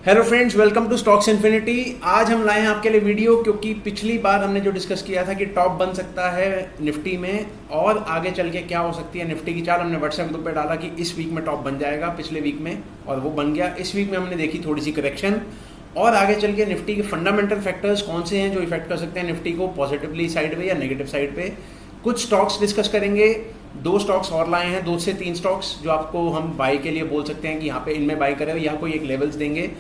Hello friends, welcome to Stocks Infinity. आज हम लाए हैं आपके लिए वीडियो क्योंकि पिछली बार हमने जो डिस्कस किया था कि टॉप बन सकता है निफ्टी में और आगे चल के क्या हो सकती है निफ्टी की चाल। हमने व्हाट्सएप ग्रुप पे डाला कि इस वीक में टॉप बन जाएगा, पिछले वीक में, और वो बन गया। इस वीक में हमने देखी थोड़ी सी करेक्शन, और आगे चल के निफ्टी के फंडामेंटल फैक्टर्स कौन से हैं जो इफेक्ट कर सकते हैं निफ्टी को पॉजिटिवली साइड पे या नेगेटिव साइड पे। कुछ स्टॉक्स डिस्कस करेंगे, 2 स्टॉक्स और लाए हैं, 2 से 3 स्टॉक्स जो आपको हम बाई के लिए बोल सकते हैं कि यहाँ पे इनमें बाई करें, या कोई एक लेवल्स देंगे।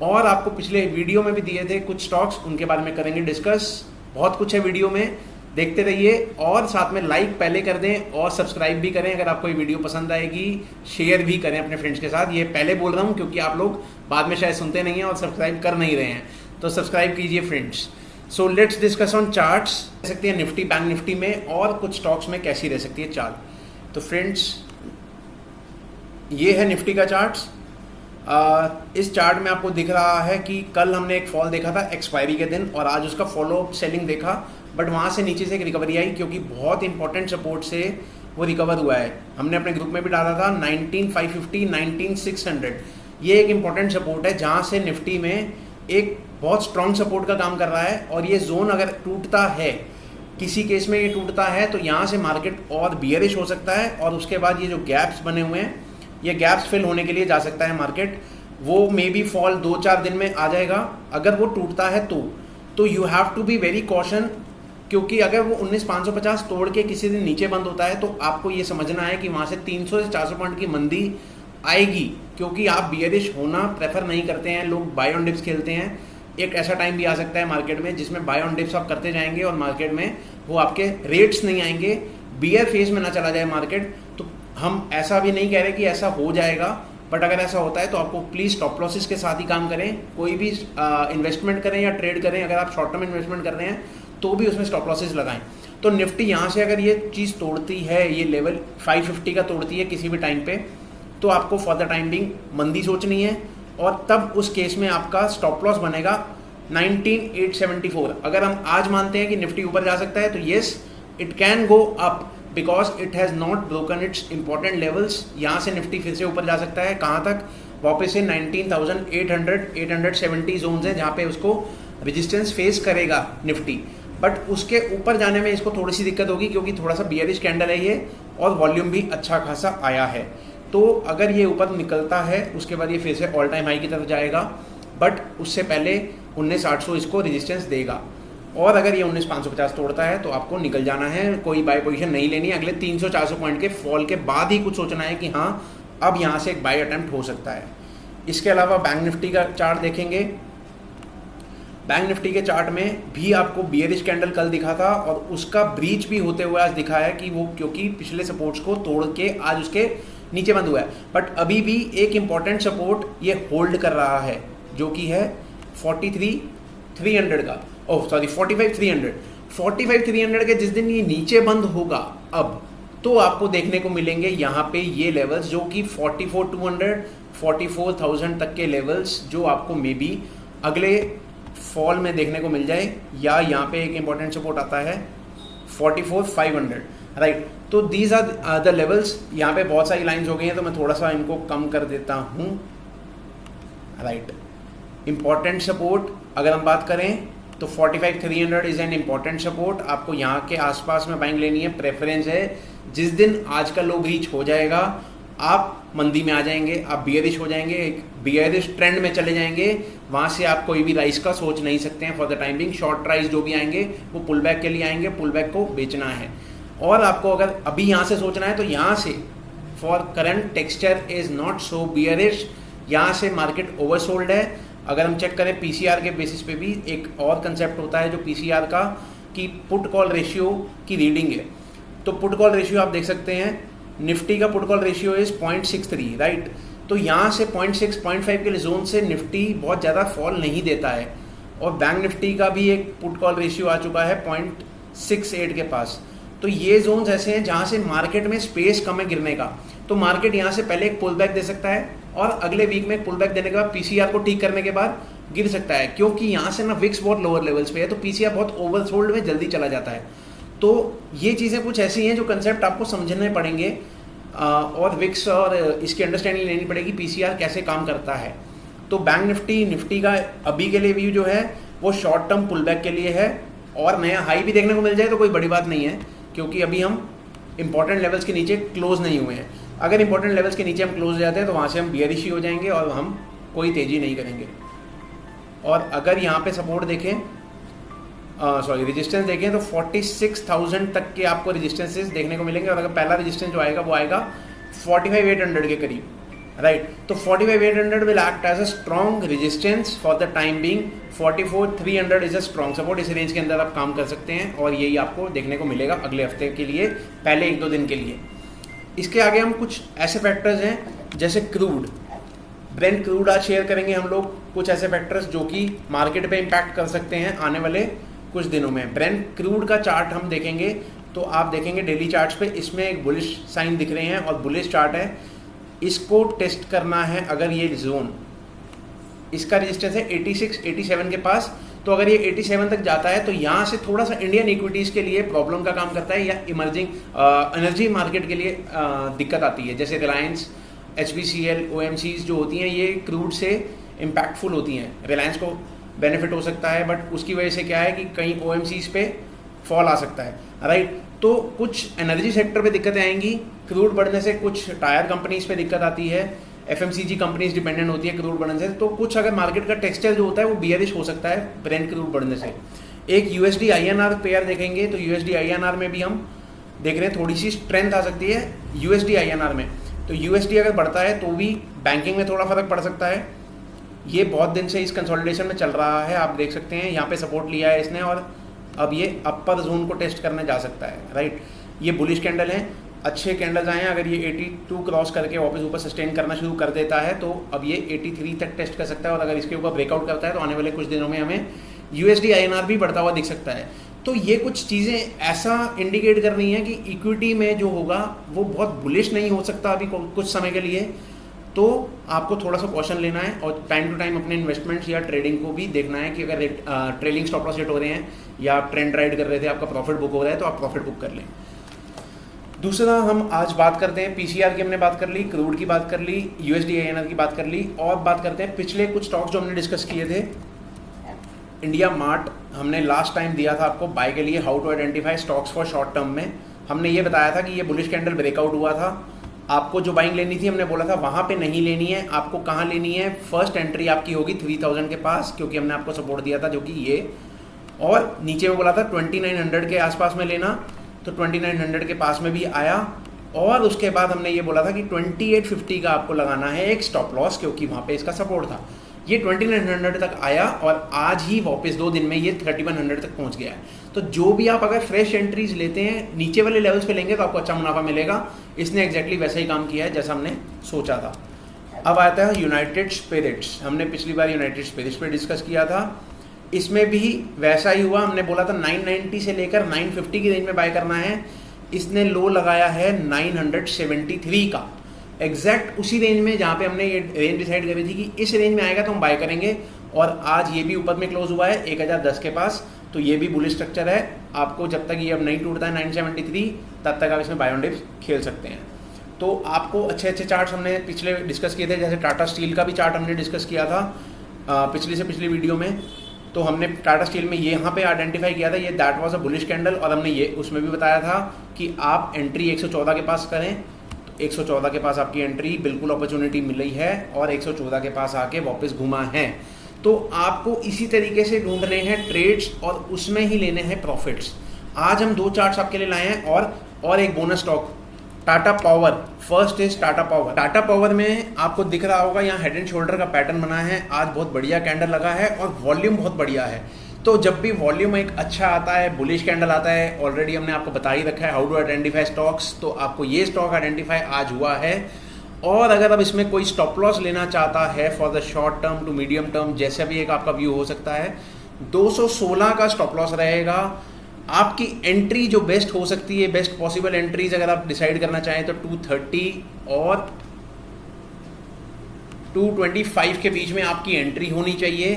और आपको पिछले वीडियो में भी दिए थे कुछ स्टॉक्स, उनके बारे में करेंगे डिस्कस। बहुत कुछ है वीडियो में, देखते रहिए। और साथ में लाइक पहले कर दें और सब्सक्राइब भी करें अगर आपको ये वीडियो पसंद आएगी। शेयर भी करें अपने फ्रेंड्स के साथ। ये पहले बोल रहा हूँ क्योंकि आप लोग बाद में शायद सुनते नहीं हैं और सब्सक्राइब कर नहीं रहे हैं, तो सब्सक्राइब कीजिए friends. So let's discuss on charts. रह सकती है निफ्टी, बैंक निफ्टी में और कुछ स्टॉक्स में कैसी रह सकती है चाल। तो फ्रेंड्स, ये है निफ्टी का चार्ट्स। इस चार्ट में आपको दिख रहा है कि कल हमने एक फॉल देखा था एक्सपायरी के दिन, और आज उसका फॉलो अप सेलिंग देखा, बट वहाँ से नीचे से एक रिकवरी आई क्योंकि बहुत इंपॉर्टेंट सपोर्ट से वो रिकवर हुआ है। हमने अपने ग्रुप में भी डाला था 19,550, 19,600। ये एक इंपॉर्टेंट सपोर्ट है जहाँ से निफ्टी में एक बहुत स्ट्रॉन्ग सपोर्ट का काम कर रहा है। और ये जोन अगर टूटता है, किसी केस में ये टूटता है, तो यहाँ से मार्केट और बियरिश हो सकता है, और उसके बाद ये जो गैप्स बने हुए हैं, ये गैप्स फिल होने के लिए जा सकता है मार्केट। वो मे बी फॉल 2-4 दिन में आ जाएगा अगर वो टूटता है तो you have to be very caution, क्योंकि अगर वो 19,550 तोड़ के किसी दिन नीचे बंद होता है तो आपको ये समझना है कि वहाँ से 300 से 400 पॉइंट की मंदी आएगी, क्योंकि आप बियरिश होना प्रेफर नहीं करते हैं। लोग बाय ऑन डिप्स खेलते हैं। एक ऐसा टाइम भी आ सकता है मार्केट में जिसमें बाय ऑन डिप्स आप करते जाएंगे और मार्केट में वो आपके रेट्स नहीं आएंगे, बियर फेज में ना चला जाए मार्केट। तो हम ऐसा भी नहीं कह रहे कि ऐसा हो जाएगा, बट अगर ऐसा होता है तो आपको प्लीज़ स्टॉप लॉसेस के साथ ही काम करें। कोई भी इन्वेस्टमेंट करें या ट्रेड करें, अगर आप शॉर्ट टर्म इन्वेस्टमेंट कर रहे हैं तो भी उसमें स्टॉप लॉसेस लगाएं। तो निफ्टी यहाँ से अगर ये चीज़ तोड़ती है, ये लेवल 550 का तोड़ती है किसी भी टाइम पे, तो आपको फॉर द टाइम बिंग मंदी सोचनी है, और तब उस केस में आपका स्टॉप लॉस बनेगा 19,874। अगर हम आज मानते हैं कि निफ्टी ऊपर जा सकता है तो yes, it can go up because it has not broken it's important levels. यहाँ से निफ्टी फिर से ऊपर जा सकता है, कहाँ तक? वापस से 19,800, 870 जोन्स हैं जहाँ पे उसको रेजिस्टेंस फेस करेगा निफ्टी। बट उसके ऊपर जाने में इसको थोड़ी सी दिक्कत होगी क्योंकि थोड़ा सा बियरिश कैंडल है ये, और वॉल्यूम भी अच्छा खासा आया है। तो अगर ये ऊपर निकलता है उसके बाद ये फिर से ऑल टाइम हाई की तरफ जाएगा, बट उससे पहले 19,800 इसको रेजिस्टेंस देगा। और अगर ये 19,550 तोड़ता है तो आपको निकल जाना है, कोई बाय पोजीशन नहीं लेनी है। अगले 300-400 पॉइंट के फॉल के बाद ही कुछ सोचना है कि हाँ, अब यहाँ से एक बाय अटेम्प्ट हो सकता है। इसके अलावा बैंक निफ्टी का चार्ट देखेंगे। बैंक निफ्टी के चार्ट में भी आपको बियरिश कैंडल कल दिखा था, और उसका ब्रीच भी होते हुए आज दिखा है कि वो क्योंकि पिछले सपोर्ट्स को तोड़ के आज उसके नीचे बंद हुआ है। बट अभी भी एक इम्पॉर्टेंट सपोर्ट ये होल्ड कर रहा है, जो कि है 43,300 का, 45,300। 45,300 के जिस दिन ये नीचे बंद होगा अब, तो आपको देखने को मिलेंगे यहाँ पे ये लेवल्स, जो कि 44,200, 44,000 तक के लेवल्स, जो आपको मे बी अगले फॉल में देखने को मिल जाए। या यहाँ पे एक इम्पॉर्टेंट सपोर्ट आता है 44,500, राइट। तो दीज आर द लेवल्स। यहाँ पे बहुत सारी लाइंस हो गई हैं तो मैं थोड़ा सा इनको कम कर देता हूँ, राइट। इम्पॉर्टेंट सपोर्ट अगर हम बात करें तो 45,300 इज एन इम्पॉर्टेंट सपोर्ट। आपको यहाँ के आसपास में बाइंग लेनी है, प्रेफरेंस है। जिस दिन आज का लो रीच हो जाएगा, आप मंदी में आ जाएंगे, आप बियरिश हो जाएंगे, एक बियरिश ट्रेंड में चले जाएंगे। वहाँ से आप कोई भी राइस का सोच नहीं सकते हैं for the time being. Short rice जो भी आएंगे वो पुल बैक के लिए आएंगे, पुल बैक को बेचना है। और आपको अगर अभी यहाँ से सोचना है तो यहाँ से for current texture is not so bearish. यहाँ से मार्केट ओवरसोल्ड है। अगर हम चेक करें पीसीआर के बेसिस पे भी एक और कंसेप्ट होता है जो पीसीआर का, कि पुट कॉल रेशियो की रीडिंग है। तो पुट कॉल रेशियो आप देख सकते हैं, निफ्टी का put call ratio is 0.63, right. तो यहाँ से 0.6, 0.5 के जोन से निफ्टी बहुत ज़्यादा फॉल नहीं देता है। और बैंक निफ्टी का भी एक पुट कॉल रेशियो आ चुका है 0.68 के पास। तो ये जोन्स ऐसे हैं जहाँ से मार्केट में स्पेस कम है गिरने का। तो मार्केट यहाँ से पहले एक पुल बैक दे सकता है, और अगले वीक में पुल बैक देने के बाद पीसीआर को ठीक करने के बाद गिर सकता है, क्योंकि यहाँ से ना विक्स बहुत लोअर लेवल्स पे है, तो पीसीआर बहुत ओवरसोल्ड में जल्दी चला जाता है। तो ये चीज़ें कुछ ऐसी हैं जो कंसेप्ट आपको समझने पड़ेंगे, और विक्स और इसकी अंडरस्टैंडिंग लेनी पड़ेगी पीसीआर कैसे काम करता है। तो बैंक निफ्टी का अभी के लिए व्यू जो है वो शॉर्ट टर्म पुल बैक के लिए है, और नया हाई भी देखने को मिल जाए तो कोई बड़ी बात नहीं है, क्योंकि अभी हम इंपॉर्टेंट लेवल्स के नीचे क्लोज नहीं हुए हैं। अगर इंपॉर्टेंट लेवल्स के नीचे हम क्लोज हो जाते हैं तो वहाँ से हम बियरिश ही हो जाएंगे और हम कोई तेज़ी नहीं करेंगे। और अगर यहाँ पे सपोर्ट देखें, रेजिस्टेंस देखें, तो 46,000 तक के आपको रेजिस्टेंसेस देखने को मिलेंगे, और अगर पहला रेजिस्टेंस जो आएगा वो आएगा 45,800 के करीब, राइट। तो 45,800 will act as a strong resistance for the time being. 44,300 is a strong support. इस रेंज के अंदर आप काम कर सकते हैं और यही आपको देखने को मिलेगा अगले हफ्ते के लिए, पहले 1-2 दिन के लिए। इसके आगे हम कुछ ऐसे फैक्टर्स हैं जैसे क्रूड, ब्रेंट क्रूड आज शेयर करेंगे हम लोग, कुछ ऐसे फैक्टर्स जो कि मार्केट पे इम्पैक्ट कर सकते हैं आने वाले कुछ दिनों में। ब्रेंट क्रूड का चार्ट हम देखेंगे तो आप देखेंगे डेली चार्ट्स पे इसमें एक बुलिश साइन दिख रहे हैं और बुलिश चार्ट है, इसको टेस्ट करना है। अगर ये जोन, इसका रेजिस्टेंस है 86-87 के पास, तो अगर ये 87 तक जाता है तो यहाँ से थोड़ा सा इंडियन इक्विटीज़ के लिए प्रॉब्लम का काम करता है, या इमर्जिंग एनर्जी मार्केट के लिए दिक्कत आती है, जैसे रिलायंस, HPCL, OMCs जो होती हैं ये क्रूड से इम्पैक्टफुल होती हैं। रिलायंस को बेनिफिट हो सकता है, बट उसकी वजह से क्या है कि कहीं OMCs पे फॉल आ सकता है, राइट। तो कुछ एनर्जी सेक्टर पे दिक्कतें आएंगी क्रूड बढ़ने से, कुछ टायर कंपनीज पे दिक्कत आती है, FMCG कंपनीज डिपेंडेंट होती है क्रूड बढ़ने से। तो कुछ अगर मार्केट का टेक्सचर जो होता है वो बियरिश हो सकता है ब्रेंट क्रूड बढ़ने से। एक USD INR पेयर देखेंगे तो USD INR में भी हम देख रहे हैं थोड़ी सी स्ट्रेंथ आ सकती है USD INR में। तो USD अगर बढ़ता है तो भी बैंकिंग में थोड़ा फर्क पड़ सकता है। ये बहुत दिन से इस कंसोलिडेशन में चल रहा है, आप देख सकते हैं यहाँ पे सपोर्ट लिया है इसने और अब ये अपर जोन को टेस्ट करने जा सकता है, राइट। ये बुलिश कैंडल हैं, अच्छे कैंडल्स आए हैं। अगर ये 82 क्रॉस करके वापस ऊपर सस्टेन करना शुरू कर देता है तो अब ये 83 तक टेस्ट कर सकता है, और अगर इसके ऊपर ब्रेकआउट करता है तो आने वाले कुछ दिनों में हमें USD INR भी बढ़ता हुआ दिख सकता है। तो ये कुछ चीज़ें ऐसा इंडिकेट कर रही हैं कि इक्विटी में जो होगा वो बहुत बुलिश नहीं हो सकता अभी कुछ समय के लिए, तो आपको थोड़ा सा कॉशन लेना है और टाइम टू टाइम अपने इन्वेस्टमेंट्स या ट्रेडिंग को भी देखना है कि अगर ट्रेलिंग स्टॉप लॉस हिट हो रहे हैं या आप ट्रेंड राइड कर रहे थे, आपका प्रॉफिट बुक हो रहा है तो आप प्रॉफिट बुक कर लें। दूसरा हम आज बात करते हैं PCR की, हमने बात कर ली, क्रूड की बात कर ली, USD INR की बात कर ली, और बात करते हैं पिछले कुछ स्टॉक्स जो हमने डिस्कस किए थे। इंडिया मार्ट हमने लास्ट टाइम दिया था आपको बाय के लिए, how to identify stocks for short term में। हमने ये बताया था कि ये बुलिश कैंडल ब्रेकआउट हुआ था, आपको जो बाइंग लेनी थी हमने बोला था वहाँ पे नहीं लेनी है, आपको कहाँ लेनी है, फर्स्ट एंट्री आपकी होगी 3000 के पास, क्योंकि हमने आपको सपोर्ट दिया था जो कि ये, और नीचे में बोला था 2900 के आसपास में लेना, तो 2900 के पास में भी आया। और उसके बाद हमने ये बोला था कि 2850 का आपको लगाना है एक स्टॉप लॉस, क्योंकि वहाँ पे इसका सपोर्ट था। ये 2900 तक आया और आज ही वापस 2 दिन में ये 3100 तक पहुँच गया है। तो जो भी आप अगर फ्रेश एंट्रीज लेते हैं नीचे वाले लेवल्स पे लेंगे तो आपको अच्छा मुनाफा मिलेगा। इसने एग्जैक्टली वैसा ही काम किया है जैसा हमने सोचा था। अब आता है यूनाइटेड स्पिरिट्स, हमने पिछली बार यूनाइटेड स्पिरिट्स पे डिस्कस किया था, इसमें भी वैसा ही हुआ। हमने बोला था 990 से लेकर 950 की रेंज में बाय करना है, इसने लो लगाया है 973 का, एग्जैक्ट उसी रेंज में जहाँ पे हमने ये रेंज डिसाइड करी थी कि इस रेंज में आएगा तो हम बाय करेंगे। और आज ये भी ऊपर में क्लोज हुआ है 1010 के पास, तो ये भी बुलिश स्ट्रक्चर है। आपको जब तक ये अब नहीं टूटता है 973 तब तक आप इसमें बाय ऑन डिप्स खेल सकते हैं। तो आपको अच्छे अच्छे चार्ट्स हमने पिछले डिस्कस किए थे, जैसे टाटा स्टील का भी चार्ट हमने डिस्कस किया था पिछली से पिछली वीडियो में। तो हमने टाटा स्टील में ये यहाँ पे आइडेंटिफाई किया था, ये that was a bullish candle, और हमने ये उसमें भी बताया था कि आप एंट्री 114 के पास करें। तो 114 के पास आपकी एंट्री बिल्कुल अपॉर्चुनिटी मिली है और 114 के पास आके वापस घुमा है। तो आपको इसी तरीके से ढूंढने हैं ट्रेड्स और उसमें ही लेने हैं प्रॉफिट्स। आज हम 2 चार्ट्स आपके लिए लाए हैं और एक bonus stock Tata power. First is Tata power. Tata power में आपको दिख रहा होगा यहाँ हेड एंड शोल्डर का पैटर्न बना है, आज बहुत बढ़िया कैंडल लगा है और वॉल्यूम बहुत बढ़िया है। तो जब भी वॉल्यूम एक अच्छा आता है, बुलिश कैंडल आता है, ऑलरेडी हमने आपको बता ही रखा है हाउ टू आइडेंटिफाई स्टॉक्स, तो आपको ये स्टॉक आइडेंटिफाई आज हुआ है। और अगर अब इसमें कोई स्टॉप लॉस लेना चाहता है for the short term to medium term, जैसा भी एक आपका व्यू हो सकता है, 216 का स्टॉप लॉस रहेगा। आपकी एंट्री जो बेस्ट हो सकती है, बेस्ट पॉसिबल एंट्रीज अगर आप डिसाइड करना चाहें तो 230 और 225 के बीच में आपकी एंट्री होनी चाहिए।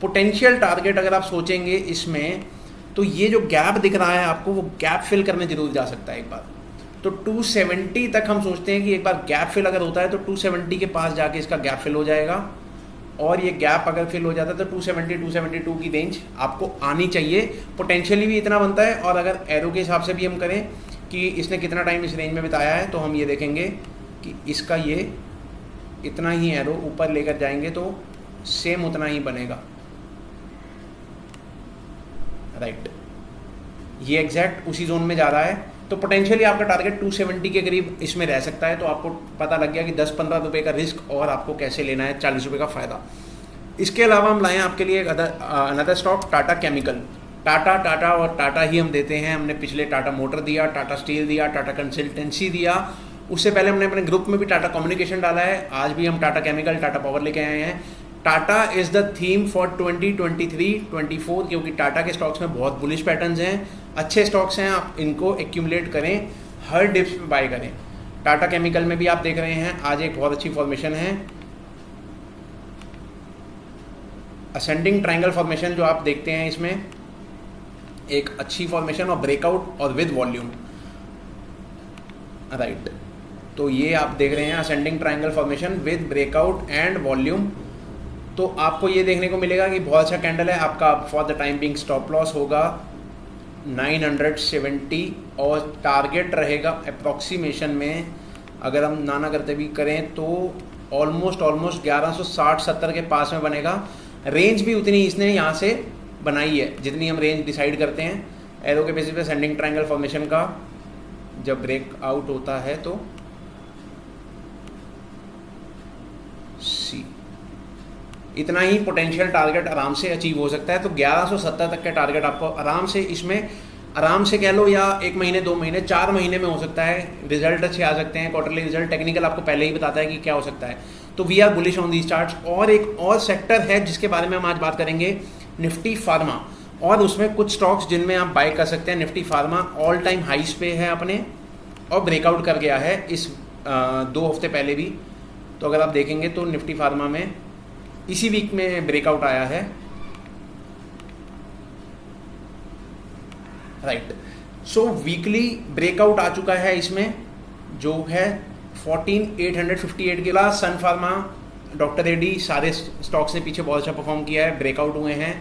पोटेंशियल टारगेट अगर आप सोचेंगे इसमें, तो ये जो गैप दिख रहा है आपको, वो गैप फिल करने जरूर जा सकता है एक बार। तो 270 तक हम सोचते हैं कि एक बार गैप फिल अगर होता है तो 270 के पास जाके इसका गैप फिल हो जाएगा। और ये गैप अगर फिल हो जाता है तो 270 272 की रेंज आपको आनी चाहिए। पोटेंशियली भी इतना बनता है, और अगर एरो के हिसाब से भी हम करें कि इसने कितना टाइम इस रेंज में बिताया है, तो हम ये देखेंगे कि इसका ये इतना ही एरो ऊपर लेकर जाएंगे तो सेम उतना ही बनेगा, राइट। ये एग्जैक्ट उसी जोन में जा रहा है, तो पोटेंशियली आपका टारगेट 270 के करीब इसमें रह सकता है। तो आपको पता लग गया कि 10-15 रुपये का रिस्क और आपको कैसे लेना है, 40 रुपये का फ़ायदा। इसके अलावा हम लाए हैं आपके लिए another stock, Tata chemical. Tata और टाटा ही हम देते हैं। हमने पिछले टाटा मोटर दिया, टाटा स्टील दिया, टाटा कंसल्टेंसी दिया, उससे पहले हमने अपने ग्रुप में भी टाटा कम्युनिकेशन डाला है। आज भी हम टाटा केमिकल, टाटा पावर लेके आए हैं। Tata is the theme for 2023-24, क्योंकि टाटा के स्टॉक्स में बहुत बुलिश पैटर्न्स हैं, अच्छे स्टॉक्स हैं, आप इनको एक्यूमुलेट करें, हर डिप्स पे बाय करें। टाटा केमिकल में भी आप देख रहे हैं आज एक बहुत अच्छी फॉर्मेशन है, असेंडिंग ट्रायंगल फॉर्मेशन जो आप देखते हैं, इसमें एक अच्छी फॉर्मेशन और ब्रेकआउट और विद वॉल्यूम, राइट। तो ये आप देख रहे हैं ascending triangle formation with breakout and volume. तो आपको ये देखने को मिलेगा कि बहुत अच्छा कैंडल है। आपका for the time being stop loss होगा 970 और टारगेट रहेगा अप्रॉक्सीमेशन में, अगर हम नाना करते भी करें तो ऑलमोस्ट 1160-70 के पास में बनेगा। रेंज भी उतनी इसने यहाँ से बनाई है जितनी हम रेंज डिसाइड करते हैं एरो के बेसिस पे। असेंडिंग ट्रायंगल फॉर्मेशन का जब ब्रेक आउट होता है तो सी इतना ही पोटेंशियल टारगेट आराम से अचीव हो सकता है। तो 1170 तक के टारगेट आपको आराम से, इसमें आराम से कह लो, या 1 महीने 2 महीने 4 महीने में हो सकता है। रिजल्ट अच्छे आ सकते हैं, क्वार्टरली रिजल्ट टेक्निकल आपको पहले ही बताता है कि क्या हो सकता है। तो we are bullish on these charts. और एक और सेक्टर है जिसके बारे में हम आज बात करेंगे, निफ्टी फार्मा, और उसमें कुछ स्टॉक्स जिनमें आप बाय कर सकते हैं। निफ्टी फार्मा ऑल टाइम हाइस पे है अपने, और ब्रेकआउट कर गया है इस 2 हफ्ते पहले भी। तो अगर आप देखेंगे तो निफ्टी फार्मा में इसी वीक में ब्रेकआउट आया है, राइट। सो वीकली ब्रेकआउट आ चुका है इसमें, जो है 14858 के लास्ट। सन फार्मा, डॉक्टर रेड्डी, सारे स्टॉक्स ने पीछे बहुत अच्छा परफॉर्म किया है, ब्रेकआउट हुए हैं।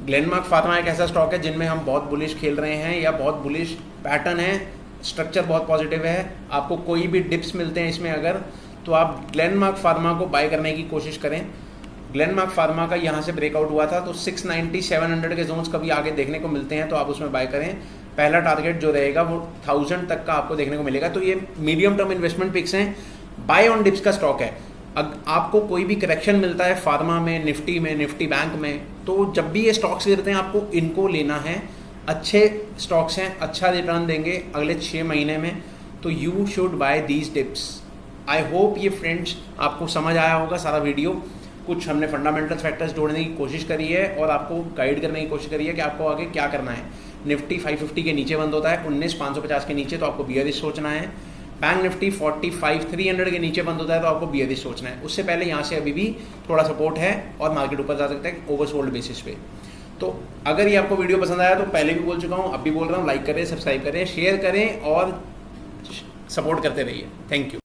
ग्लेनमार्क फार्मा एक ऐसा स्टॉक है जिनमें हम बहुत बुलिश खेल रहे हैं, या बहुत बुलिश पैटर्न है, स्ट्रक्चर बहुत पॉजिटिव है। आपको कोई भी डिप्स मिलते हैं इसमें अगर, तो आप ग्लेनमार्क फार्मा को बाय करने की कोशिश करें। ग्लेनमार्क फार्मा का यहाँ से ब्रेकआउट हुआ था, तो 690-700 के जोन्स कभी आगे देखने को मिलते हैं, तो आप उसमें बाय करें। पहला टारगेट जो रहेगा वो 1000 तक का आपको देखने को मिलेगा। तो ये मीडियम टर्म इन्वेस्टमेंट पिक्स हैं, बाय ऑन डिप्स का स्टॉक है। आपको कोई भी करेक्शन मिलता है फार्मा में, निफ्टी में, निफ्टी बैंक में, तो जब भी ये स्टॉक्स गिरते हैं आपको इनको लेना है। अच्छे स्टॉक्स हैं, अच्छा रिटर्न देंगे अगले 6 महीने में, तो you should buy these tips. I hope ये फ्रेंड्स आपको समझ आया होगा सारा वीडियो। कुछ हमने फंडामेंटल फैक्टर्स जोड़ने की कोशिश करी है और आपको गाइड करने की कोशिश करी है कि आपको आगे क्या करना है। निफ्टी 550 के नीचे बंद होता है, 19,550 के नीचे, तो आपको बियरिश सोचना है। बैंक निफ्टी 45,300 के नीचे बंद होता है, तो आपको बियरिश सोचना है। उससे पहले यहाँ से अभी भी थोड़ा सपोर्ट है और मार्केट ऊपर जा सकता है ओवरसोल्ड बेसिस पे। तो अगर ये आपको वीडियो पसंद आया, तो पहले भी बोल चुका हूँ, अब भी बोल रहा हूँ, लाइक करें, सब्सक्राइब करें, शेयर करें और सपोर्ट करते रहिए। Thank you.